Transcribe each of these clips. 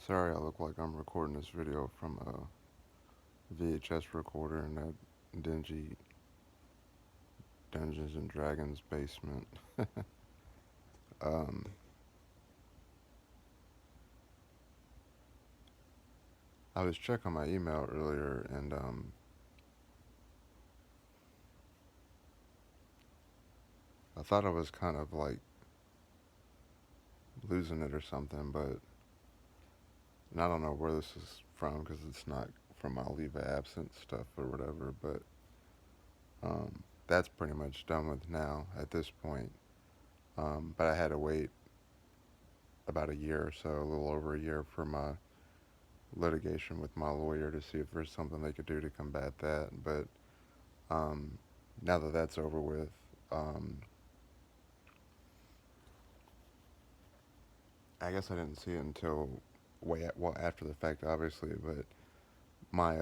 Sorry, I look like I'm recording this video from a VHS recorder in that dingy Dungeons and Dragons basement. um, I was checking my email earlier and I thought I was kind of like losing it or something, but and I don't know where this is from because it's not from my leave of absence stuff or whatever, but that's pretty much done with now at this point. But I had to wait about a year or so, a little over a year, for my litigation with my lawyer to see if there's something they could do to combat that. But um, now that that's over with, um, I guess I didn't see it until well after the fact, obviously. But my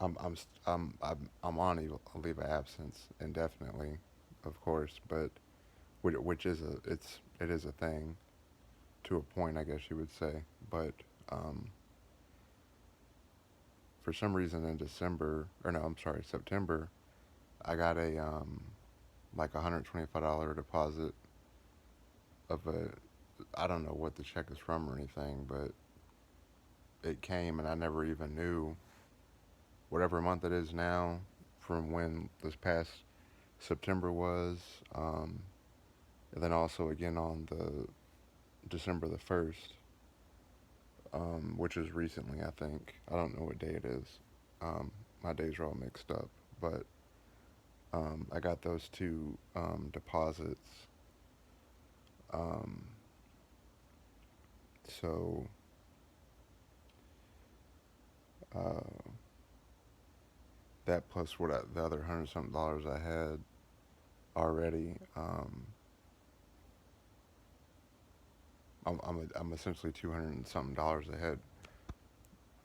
I'm on a leave of absence indefinitely, of course, but which is it is a thing to a point, I guess you would say. But um, for some reason in December, or no, I'm sorry, September, I got a like $125 deposit of a, I don't know what the check is from or anything, but it came and I never even knew whatever month it is now from when this past September was. And then also again on the December the 1st, which is recently, I think. I don't know what day it is. My days are all mixed up, but I got those two deposits. Um, so uh, that plus the other hundred something dollars I had already, I'm essentially 200 and something dollars ahead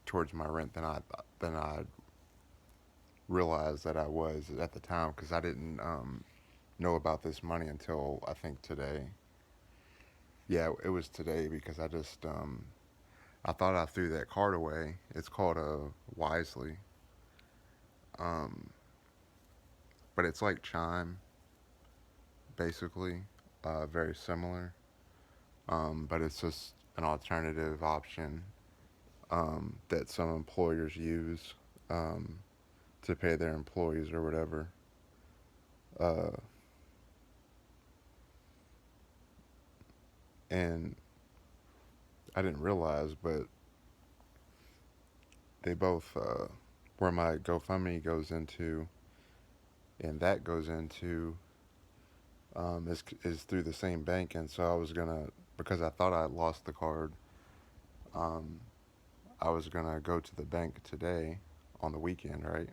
towards my rent than I realized that I was at the time because I didn't know about this money until I think today. Yeah, it was today because I thought I threw that card away. It's called Wisely, um, but it's like Chime basically, very similar. But it's just an alternative option that some employers use um, to pay their employees or whatever. Uh, and I didn't realize, but they both, where my GoFundMe goes into and that goes into, is through the same bank. And so I was gonna, because I thought I had lost the card, um, I was gonna go to the bank today on the weekend, right?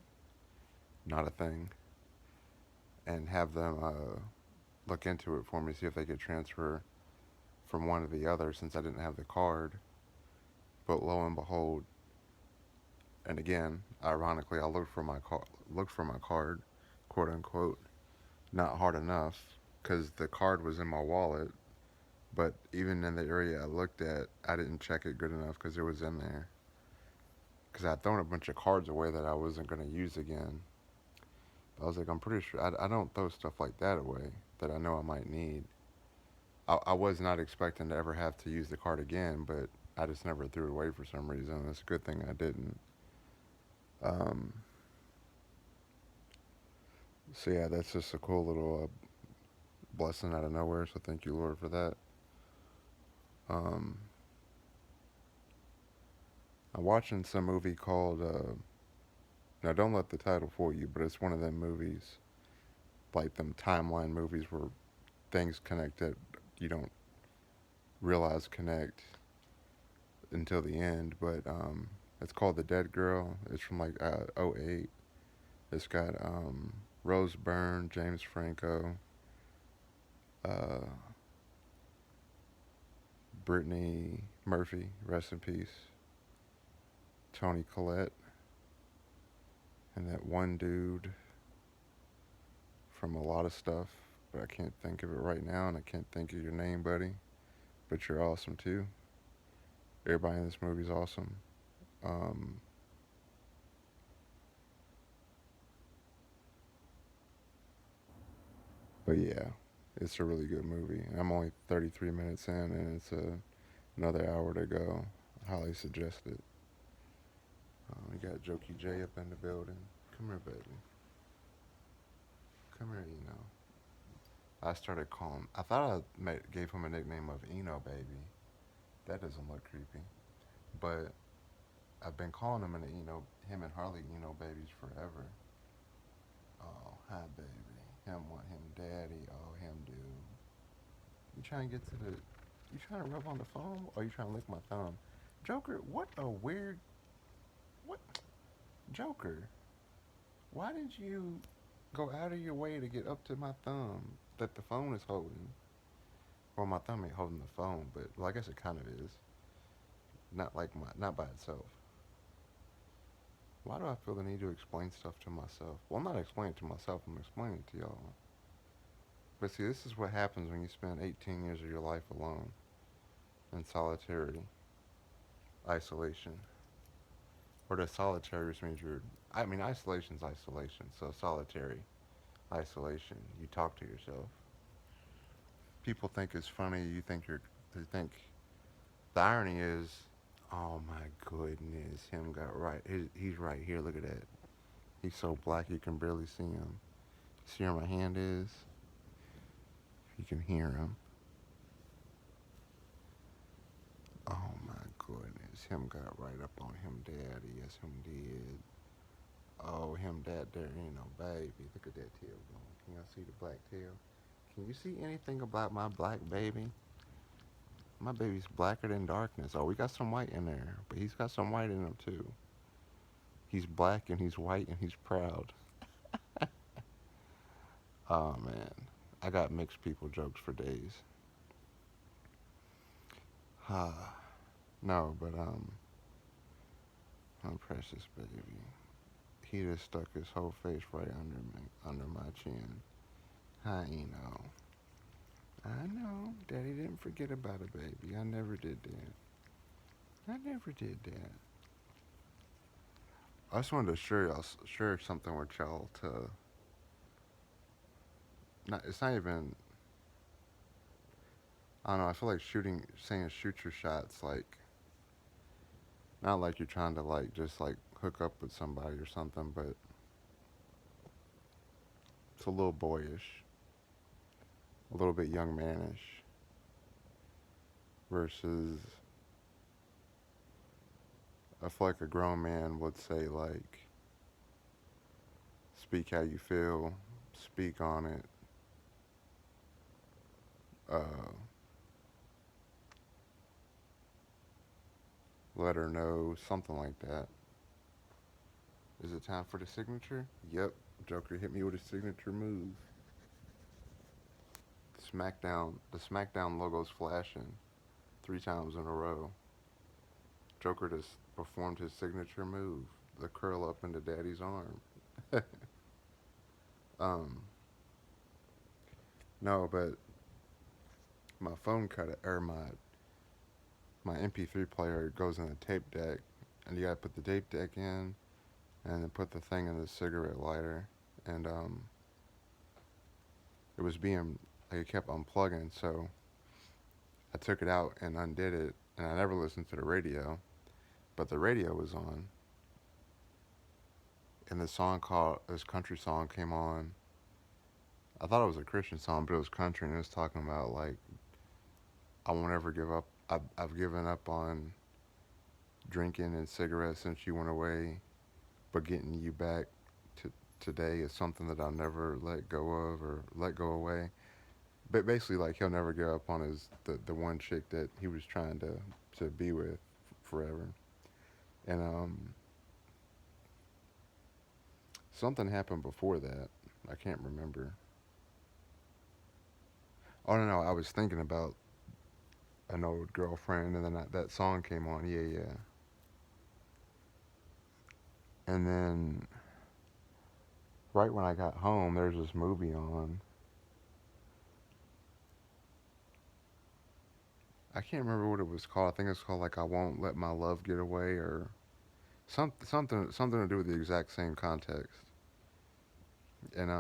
Not a thing, and have them look into it for me, see if they could transfer from one to the other since I didn't have the card. But lo and behold, and again, ironically, I looked for my card, quote unquote, not hard enough because the card was in my wallet. But even in the area I looked at, I didn't check it good enough because it was in there. Because I'd thrown a bunch of cards away that I wasn't going to use again. I was like, I'm pretty sure I don't throw stuff like that away that I know I might need. I was not expecting to ever have to use the card again, but I just never threw it away for some reason. It's a good thing I didn't. Um, so yeah, that's just a cool little blessing out of nowhere. So thank you, Lord, for that. Um, I'm watching some movie called. Now, don't let the title fool you, but it's one of them movies, like them timeline movies where things connect that you don't realize connect until the end. But it's called The Dead Girl. It's from like '08. It's got Rose Byrne, James Franco, uh, Brittany Murphy, rest in peace, Tony Collette, and that one dude from a lot of stuff, but I can't think of it right now, and I can't think of your name, buddy. but you're awesome too. Everybody in this movie's awesome. Um, but yeah, it's a really good movie. I'm only 33 minutes in, and it's another hour to go. Highly suggest it. We got Jokey J up in the building. Come here, baby. Come here, Eno. I started calling. I thought gave him a nickname of Eno Baby. That doesn't look creepy. But I've been calling him and Harley Eno babies forever. Oh, hi, baby. Him want him daddy. Oh, him do. You trying to get to the. You trying to rub on the phone? Or you trying to lick my thumb? Joker, what a weird. What? Joker, why did you go out of your way to get up to my thumb that the phone is holding? Well, my thumb ain't holding the phone, but well, I guess it kind of is. Not by itself. Why do I feel the need to explain stuff to myself? Well, I'm not explaining it to myself. I'm explaining it to y'all. But see, this is what happens when you spend 18 years of your life alone in solitarity, isolation. Or the solitary, which means isolation's isolation. So solitary, isolation. You talk to yourself. People think it's funny. They think the irony is, oh my goodness, him got right. He's right here. Look at that. He's so black you can barely see him. See where my hand is? You can hear him. Oh my goodness, him got right up on him, daddy. Yes, him did. Oh, him, dad, there ain't no baby. Look at that tail going. Can y'all see the black tail? Can you see anything about my black baby? My baby's blacker than darkness. Oh, we got some white in there, but he's got some white in him too. He's black and he's white and he's proud. Oh man, I got mixed people jokes for days. No, but my precious baby. He just stuck his whole face right under my chin. I know. I know. Daddy didn't forget about a baby. I never did that. I never did that. I just wanted to share something with y'all to. Not, it's not even. I don't know. I feel like saying shoot your shots, like not like you're trying to like just like hook up with somebody or something, but it's a little boyish, a little bit young manish versus I feel like a grown man would say like speak how you feel, speak on it, uh, let her know, something like that. Is it time for the signature? Yep, Joker hit me with a signature move. The SmackDown logo's flashing 3 times in a row. Joker just performed his signature move, the curl up into Daddy's arm. um, no, but my phone cut it, or my MP3 player goes in a tape deck, and you gotta put the tape deck in, and then put the thing in the cigarette lighter, and it was being like it kept unplugging, so I took it out and undid it, and I never listened to the radio, but the radio was on, and this country song came on. I thought it was a Christian song, but it was country, and it was talking about like I won't ever give up. I've given up on drinking and cigarettes since you went away, but getting you back to today is something that I'll never let go of or let go away. But basically, like he'll never give up on the one chick that he was trying to be with forever. And something happened before that. I can't remember. Oh no, I was thinking about an old girlfriend, and then that song came on. Yeah, yeah. And then right when I got home, there's this movie on. I can't remember what it was called. I think it's called like "I Won't Let My Love Get Away" or something to do with the exact same context. And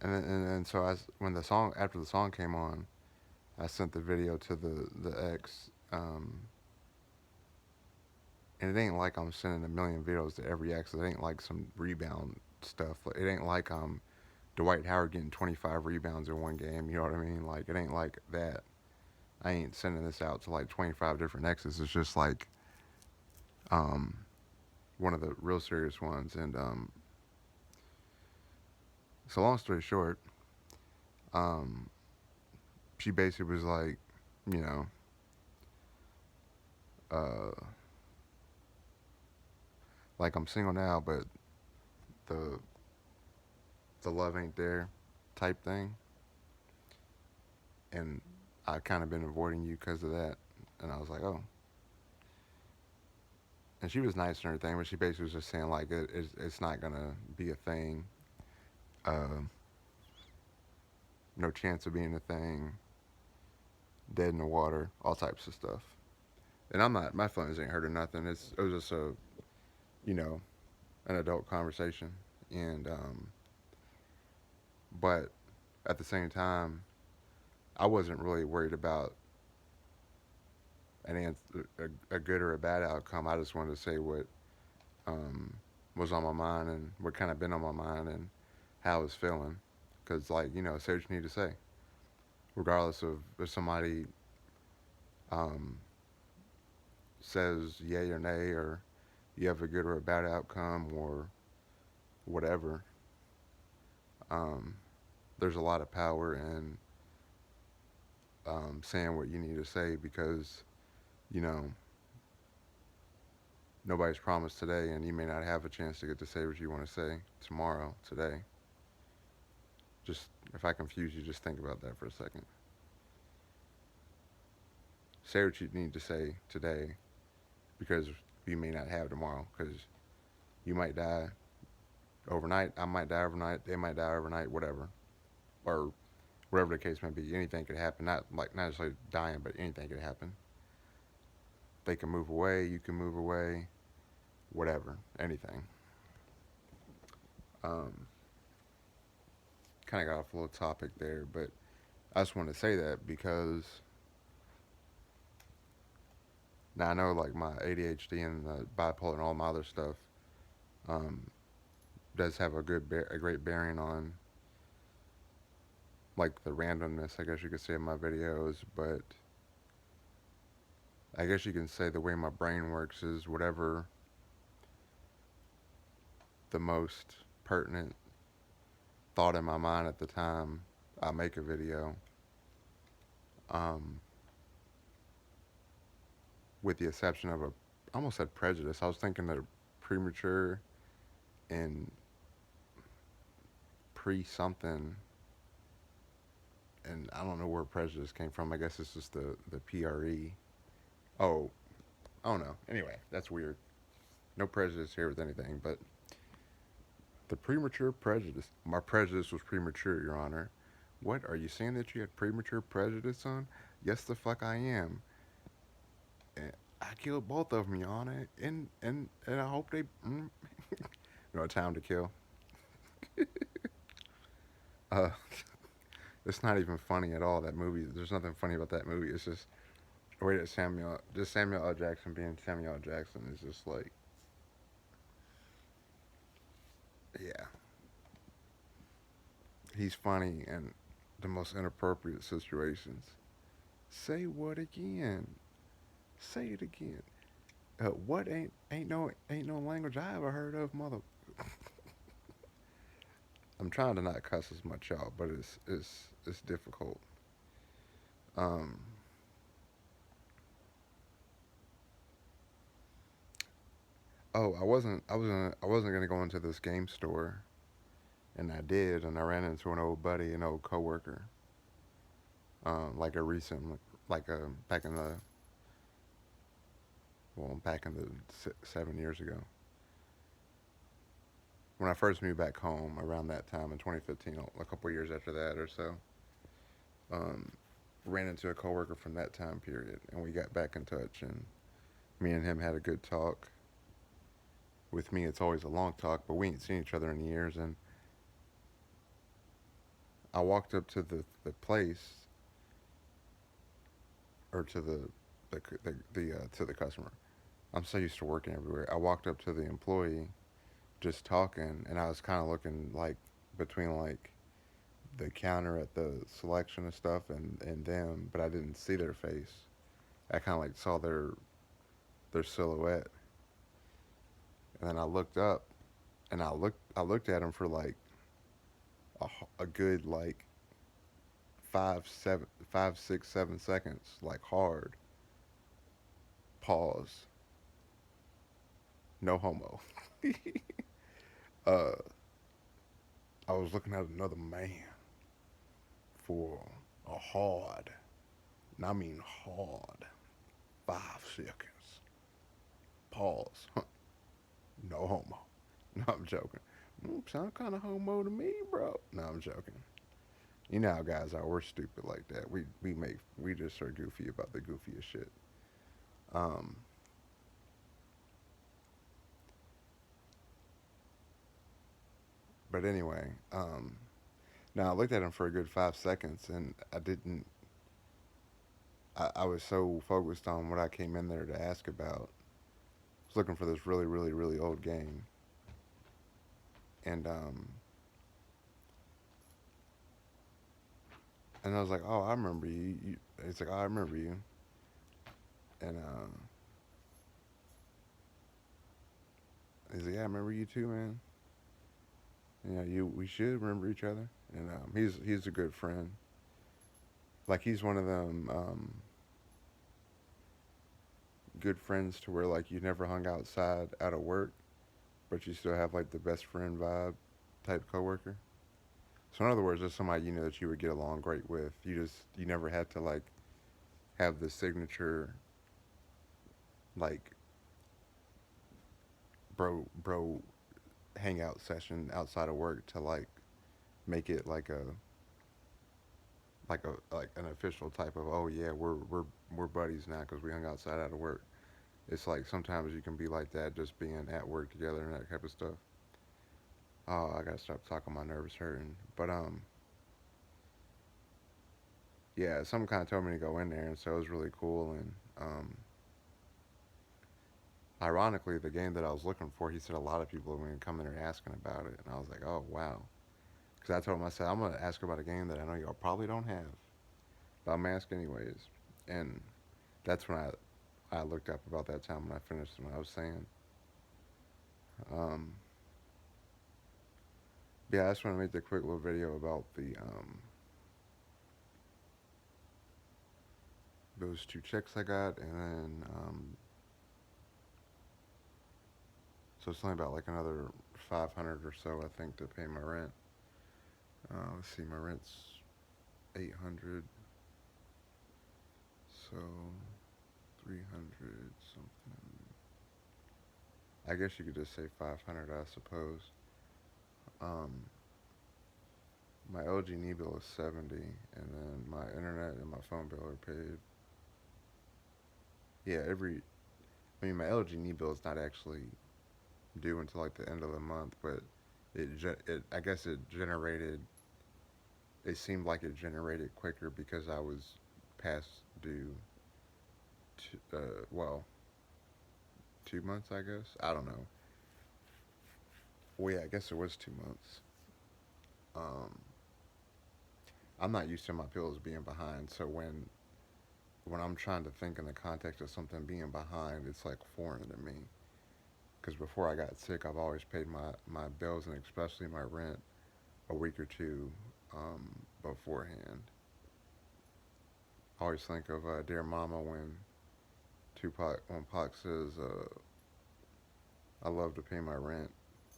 and so when the song after the song came on, I sent the video to the ex. And it ain't like I'm sending a million videos to every ex. It ain't like some rebound stuff. Like, it ain't like I'm Dwight Howard getting 25 rebounds in one game. You know what I mean? Like, it ain't like that. I ain't sending this out to like 25 different exes. It's just like um, one of the real serious ones. And so, long story short, um, she basically was like, you know, uh, like I'm single now, but the the love ain't there, type thing. And I kind of been avoiding you because of that. And I was like, oh. And she was nice and everything, but she basically was just saying like it's not gonna be a thing. Uh, no chance of being a thing. Dead in the water, all types of stuff. And I'm not. My feelings ain't hurt or nothing. It was just a you know an adult conversation. And but at the same time, I wasn't really worried about a good or a bad outcome. I just wanted to say what um, was on my mind and what kind of been on my mind and how I was feeling. Because, like, say what you need to say. Regardless of if somebody um, says yay or nay or you have a good or a bad outcome or whatever, um, there's a lot of power in saying what you need to say because, you know, nobody's promised today and you may not have a chance to get to say what you want to say tomorrow, today. Just, if I confuse you, just think about that for a second. Say what you need to say today because you may not have tomorrow because you might die overnight. I might die overnight. They might die overnight. Whatever, or whatever the case may be. Anything could happen. Not necessarily dying, but anything could happen. They can move away. You can move away. Whatever. Anything. Um, kind of got off a little topic there, but I just wanted to say that because now I know like my ADHD and bipolar and all my other stuff um, does have a great bearing on like the randomness, I guess you could say, of my videos, but I guess you can say the way my brain works is whatever the most pertinent thought in my mind at the time I make a video, um, with the exception of I almost said prejudice. I was thinking that premature and pre something, and I don't know where prejudice came from. I guess it's just the PRE. Oh, I don't know. Anyway, that's weird. No prejudice here with anything, but the premature prejudice. My prejudice was premature, Your Honor. What? Are you saying that you had premature prejudice on? Yes, the fuck I am. And I killed both of them, Your Honor. And I hope they. Time to kill. Uh, it's not even funny at all. That movie. There's nothing funny about that movie. It's just the way that Samuel L. Jackson being Samuel L. Jackson is just like, yeah, he's funny in the most inappropriate situations. Say what again? Say it again. What ain't no language I ever heard of, mother. I'm trying to not cuss as much out, but it's difficult. Um, oh, I wasn't gonna go into this game store, and I did, and I ran into an old buddy, an old coworker, like a recent, like back in the back in the 7 years ago when I first moved back home around that time in 2015, a couple years after that or so. Um, ran into a coworker from that time period, and we got back in touch, and me and him had a good talk. With me, it's always a long talk, but we ain't seen each other in years. And I walked up to the place, or to the to the customer. I'm so used to working everywhere. I walked up to the employee, just talking, and I was kind of looking like between like the counter at the selection of stuff and them, but I didn't see their face. I kind of like saw their silhouette, and then I looked up, and I looked at him for like a good like 5, 6, 7 seconds, like hard. Pause. No homo. uh, I was looking at another man for a hard, and I mean hard, 5 seconds. Pause. No homo. No, I'm joking. Sound kind of homo to me, bro. No, I'm joking. You know how guys are. We're stupid like that. We just are goofy about the goofiest shit. Um, but anyway, now I looked at him for a good 5 seconds, and I didn't. I was so focused on what I came in there to ask about. I was looking for this really, really, really old game, and and I was like, "Oh, I remember you." It's like, "Oh, I remember you," and he's like, "Yeah, I remember you too, man. Yeah, you. We should remember each other." And he's a good friend. Like he's one of them good friends to where like you never hung outside out of work, but you still have like the best friend vibe type coworker. So in other words, there's somebody you know that you would get along great with. You never had to like have the signature like bro hangout session outside of work to like make it like an official type of, oh yeah, we're buddies now because we hung outside out of work. It's like sometimes you can be like that just being at work together and that type of stuff. Oh, I gotta stop talking. My nerves hurting. But yeah, some kind of told me to go in there, and so it was really cool. And ironically, the game that I was looking for, he said a lot of people have been coming there asking about it, and I was like, oh wow. Because I told him, I said, I'm gonna ask about a game that I know y'all probably don't have, but I'm gonna ask anyways. And that's when I looked up about that time when I finished what I was saying. Um, yeah, I just want to make the quick little video about the those two checks I got, and then so it's only about like another 500 or so I think to pay my rent. Let's see, my rent's 800, so 300 something. I guess you could just say 500, I suppose. Um, my LG&E bill is 70, and then my internet and my phone bill are paid. Yeah, I mean, my LG&E bill is not actually due until like the end of the month, but I guess it generated. It seemed like it generated quicker because I was past due. Well, 2 months, I guess. I don't know. Well, yeah, I guess it was 2 months. Um, I'm not used to my bills being behind, so when I'm trying to think in the context of something being behind, it's like foreign to me. Because before I got sick, I've always paid my bills and especially my rent a week or two beforehand. I always think of Dear Mama when Pac says, I love to pay my rent,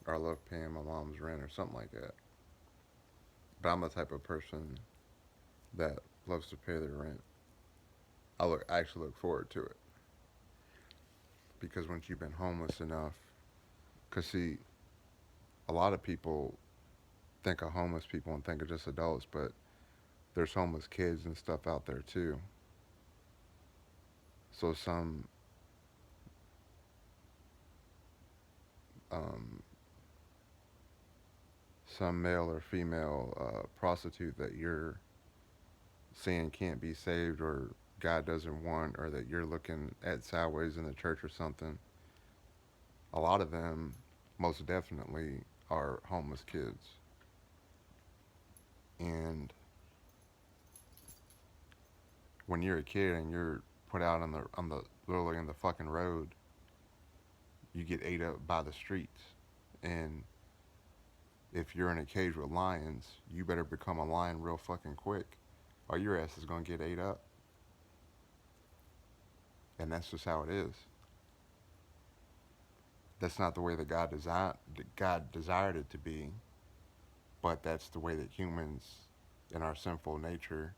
or I love paying my mom's rent, or something like that. But I'm the type of person that loves to pay their rent. I actually look forward to it because once you've been homeless enough, because see, a lot of people think of homeless people and think of just adults, but there's homeless kids and stuff out there too. So um, some male or female prostitute that you're saying can't be saved or God doesn't want or that you're looking at sideways in the church or something, a lot of them most definitely are homeless kids. And when you're a kid and you're put out on the literally in the fucking road, you get ate up by the streets. And if you're in a cage with lions, you better become a lion real fucking quick, or your ass is gonna get ate up. And that's just how it is. That's not the way that God desired it to be, but that's the way that humans, in our sinful nature,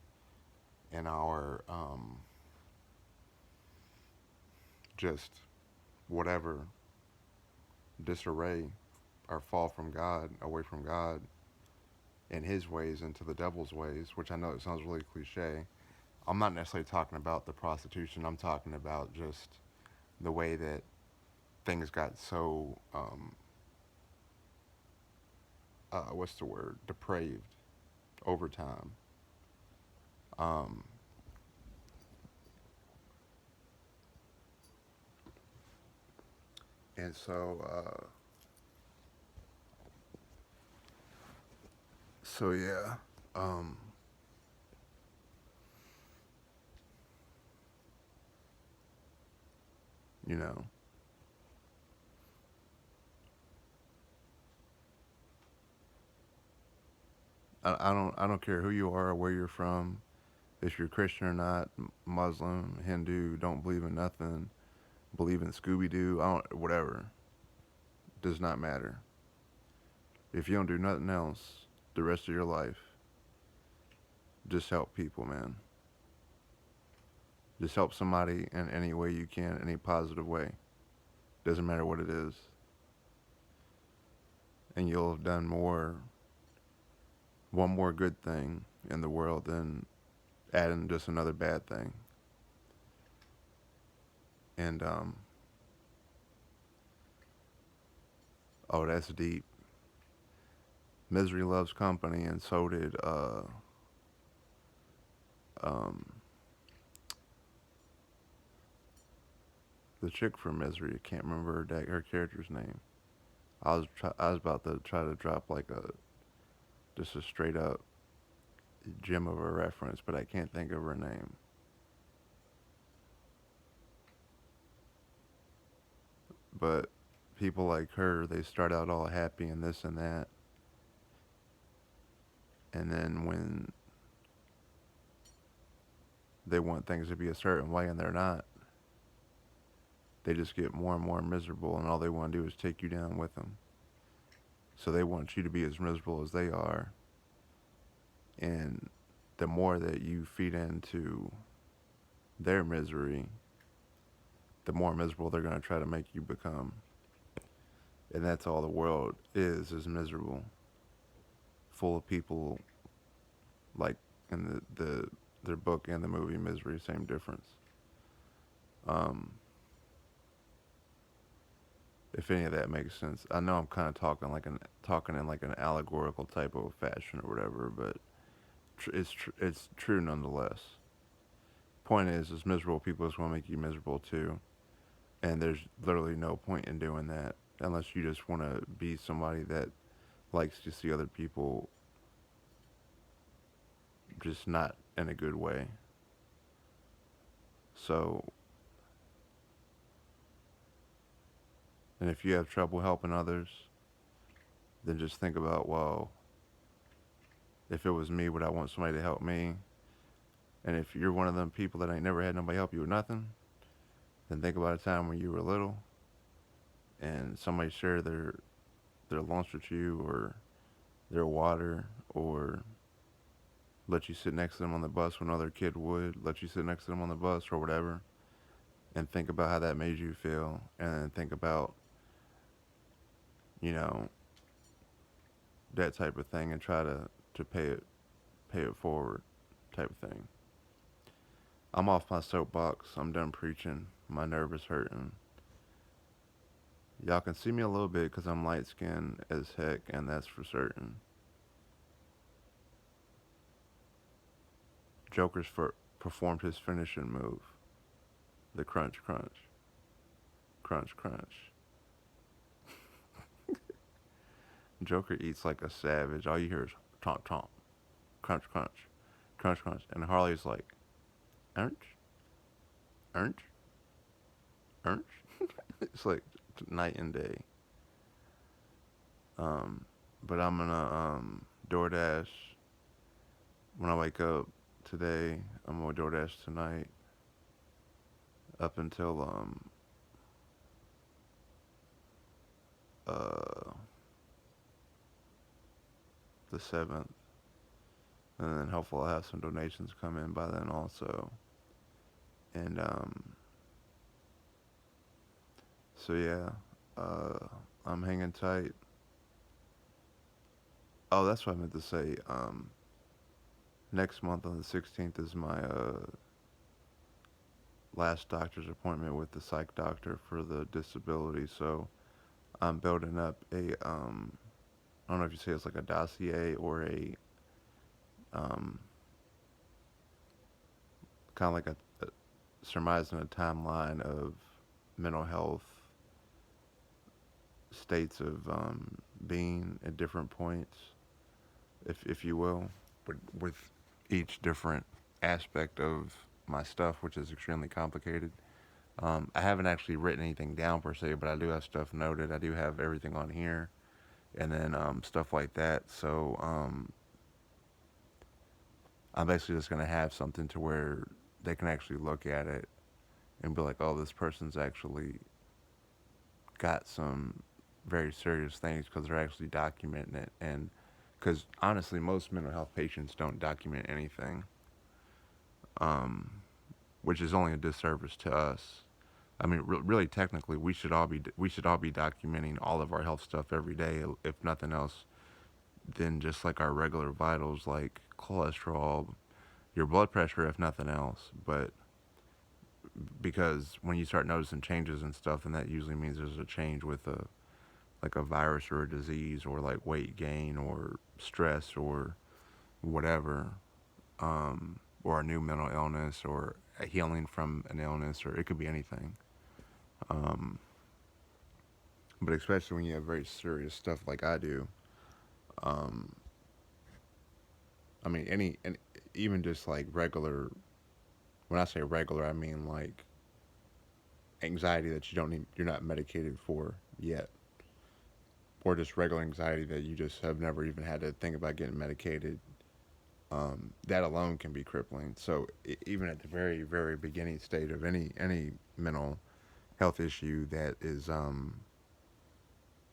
in our just whatever disarray, or fall from God, away from God, in His ways into the devil's ways. Which I know it sounds really cliche. I'm not necessarily talking about the prostitution. I'm talking about just the way that things got so what's the word, depraved over time. Um, and so yeah, um, you know, I don't care who you are or where you're from, if you're Christian or not, Muslim, Hindu, don't believe in nothing, believe in Scooby Doo, I don't, whatever, does not matter. If you don't do nothing else the rest of your life, just help people, man. Just help somebody in any way you can, any positive way. Doesn't matter what it is. And you'll have done one more good thing in the world than adding just another bad thing. And, oh, that's deep. Misery loves company, and so did, um, the chick from Misery. I can't remember her character's name. I was about to try to drop like just a straight up gem of a reference, but I can't think of her name. But people like her, they start out all happy and this and that, and then when they want things to be a certain way and they're not, they just get more and more miserable, and all they want to do is take you down with them. So they want you to be as miserable as they are, and the more that you feed into their misery, the more miserable they're going to try to make you become. And that's all the world is miserable, full of people like in their book and the movie Misery, same difference. Um, if any of that makes sense, I know I'm kind of talking in like an allegorical type of fashion or whatever, but it's true nonetheless. Point is miserable people just want to make you miserable too, and there's literally no point in doing that unless you just want to be somebody that likes to see other people just not in a good way. So, and if you have trouble helping others, then just think about, well, if it was me, would I want somebody to help me? And if you're one of them people that ain't never had nobody help you with nothing, then think about a time when you were little and somebody shared their lunch with you, or their water, or let you sit next to them on the bus when another kid would let you sit next to them on the bus or whatever, and think about how that made you feel, and then think about, you know, that type of thing, and try to pay it forward. type of thing. I'm off my soapbox. I'm done preaching. My nerve is hurting. Y'all can see me a little bit because I'm light skinned as heck, and that's for certain. Joker's performed his finishing move, the crunch, crunch, crunch, crunch. Joker eats like a savage. All you hear is tomp, tomp, crunch, crunch, crunch, crunch. And Harley's like, Ernch, Ernch, Ernch. It's like night and day. Um, but I'm gonna DoorDash when I wake up today. I'm gonna DoorDash tonight up until uh the 7th, and then hopefully I'll have some donations come in by then also. And so yeah, uh, I'm hanging tight. Oh, that's what I meant to say. Next month on the 16th is my last doctor's appointment with the psych doctor for the disability. So I'm building up a I don't know if you say it's like a dossier or a um, kind of like a surmising a timeline of mental health states of being at different points, if you will, with each different aspect of my stuff, which is extremely complicated. I haven't actually written anything down per se, but I do have stuff noted. I do have everything on here, and then stuff like that. So I'm basically just gonna have something to where they can actually look at it and be like, "Oh, this person's actually got some very serious things because they're actually documenting it." And because honestly, most mental health patients don't document anything, um, which is only a disservice to us. I mean, really, technically, we should all be documenting all of our health stuff every day, if nothing else, than just like our regular vitals, like cholesterol, your blood pressure, if nothing else. But because when you start noticing changes and stuff, and that usually means there's a change with a like a virus or a disease or like weight gain or stress or whatever, or a new mental illness or a healing from an illness, or it could be anything. Um, but especially when you have very serious stuff like I do, um, I mean, and even just like regular. When I say regular, I mean like anxiety that you don't need, you're not medicated for yet, or just regular anxiety that you just have never even had to think about getting medicated. That alone can be crippling. So even at the very very beginning state of any mental health issue that is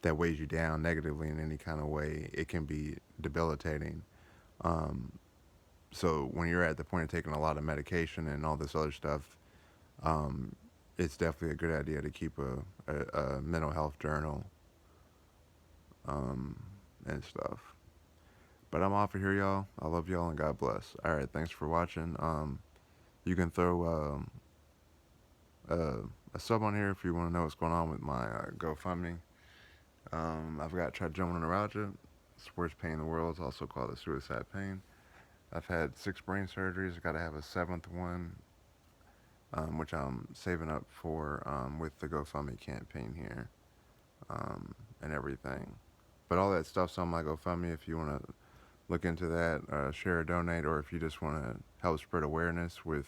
that weighs you down negatively in any kind of way, it can be debilitating. Um, so when you're at the point of taking a lot of medication and all this other stuff, um, it's definitely a good idea to keep a mental health journal, um, and stuff. But I'm off of here, y'all. I love y'all and God bless. All right, thanks for watching. You can throw a sub on here if you want to know what's going on with my GoFundMe. I've got trigeminal neuralgia. It's the worst pain in the world. It's also called a suicide pain. I've had 6 brain surgeries. I got to have a 7th one, which I'm saving up for with the GoFundMe campaign here, and everything. But all that stuff's on my GoFundMe if you want to look into that, share or donate, or if you just want to help spread awareness with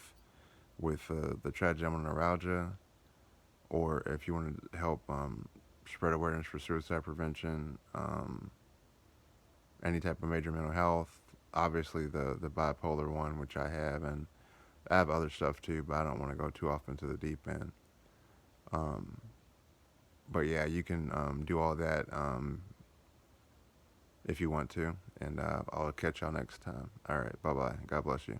the trigeminal neuralgia, or if you want to help spread awareness for suicide prevention, any type of major mental health. Obviously, the bipolar one, which I have, and I have other stuff too, but I don't want to go too off into the deep end. Um, but yeah, you can do all that if you want to, and I'll catch y'all next time. All right, bye bye. God bless you.